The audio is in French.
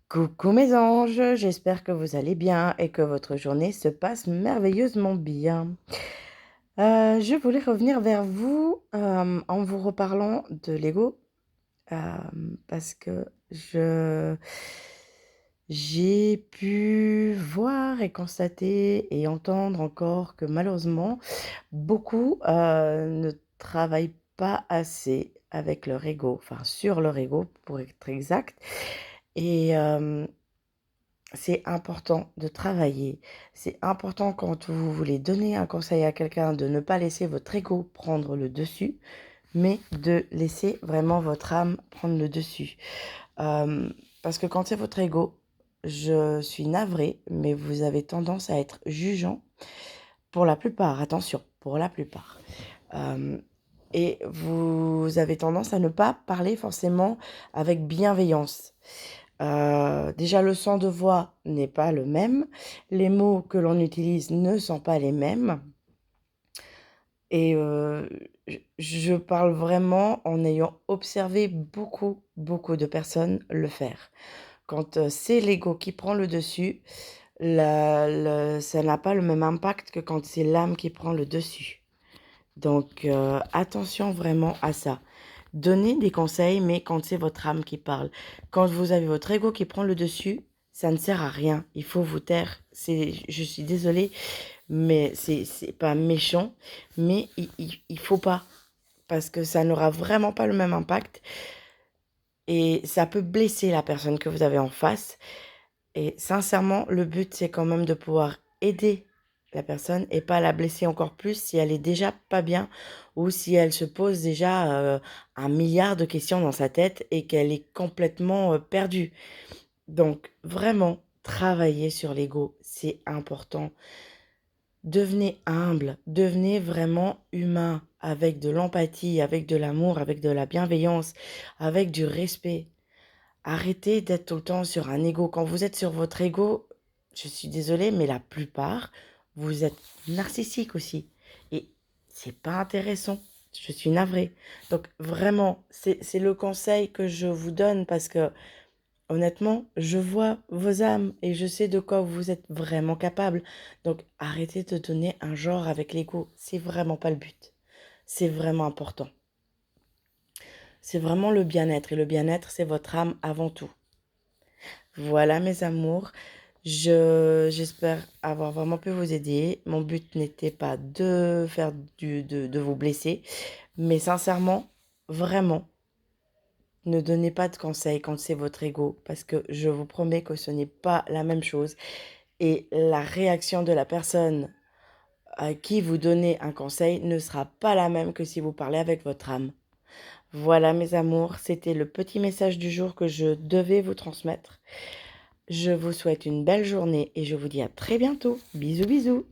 Coucou mes anges, j'espère que vous allez bien et que votre journée se passe merveilleusement bien. Je voulais revenir vers vous, en vous reparlant de l'ego, parce que j'ai pu voir et constater et entendre encore que malheureusement beaucoup, ne travaillent pas assez avec leur ego, enfin sur leur ego pour être exact et c'est important de travailler. C'est important quand vous voulez donner un conseil à quelqu'un de ne pas laisser votre ego prendre le dessus, mais de laisser vraiment votre âme prendre le dessus. Parce que quand c'est votre ego, je suis navrée, mais vous avez tendance à être jugeant pour la plupart, attention, pour la plupart. Hem et vous avez tendance à ne pas parler forcément avec bienveillance. Déjà le son de voix n'est pas le même, les mots que l'on utilise ne sont pas les mêmes et je parle vraiment en ayant observé beaucoup, beaucoup de personnes le faire. Quand, c'est l'ego qui prend le dessus, la le ça n'a pas le même impact que quand c'est l'âme qui prend le dessus. Donc attention vraiment à ça. Donnez des conseils, mais quand c'est votre âme qui parle. Quand vous avez votre ego qui prend le dessus, ça ne sert à rien. Il faut vous taire. Je suis désolée, mais c'est pas méchant, mais il faut pas, parce que ça n'aura vraiment pas le même impact et ça peut blesser la personne que vous avez en face et sincèrement, le but, c'est quand même de pouvoir aider la personne et pas la blesser encore plus si elle est déjà pas bien ou si elle se pose déjà, 1 milliard de questions dans sa tête et qu'elle est complètement, perdue. Donc vraiment, travailler sur l'ego, c'est important. Devenez humble, devenez vraiment humain avec de l'empathie, avec de l'amour, avec de la bienveillance, avec du respect. Arrêtez d'être tout le temps sur un ego. Quand vous êtes sur votre ego, je suis désolée, mais la plupart, vous êtes narcissique aussi et c'est pas intéressant. Je suis navrée. Donc vraiment, c'est le conseil que je vous donne parce que honnêtement, je vois vos âmes et je sais de quoi vous êtes vraiment capable. Donc arrêtez de donner un genre avec l'ego, c'est vraiment pas le but. C'est vraiment important. C'est vraiment le bien-être et le bien-être, c'est votre âme avant tout. Voilà mes amours, j'espère avoir vraiment pu vous aider. Mon but n'était pas de faire de vous blesser, mais sincèrement, vraiment, ne donnez pas de conseils quand c'est votre ego, parce que je vous promets que ce n'est pas la même chose et la réaction de la personne à qui vous donnez un conseil ne sera pas la même que si vous parlez avec votre âme. Voilà mes amours, c'était le petit message du jour que je devais vous transmettre. Je vous souhaite une belle journée et je vous dis à très bientôt. Bisous bisous.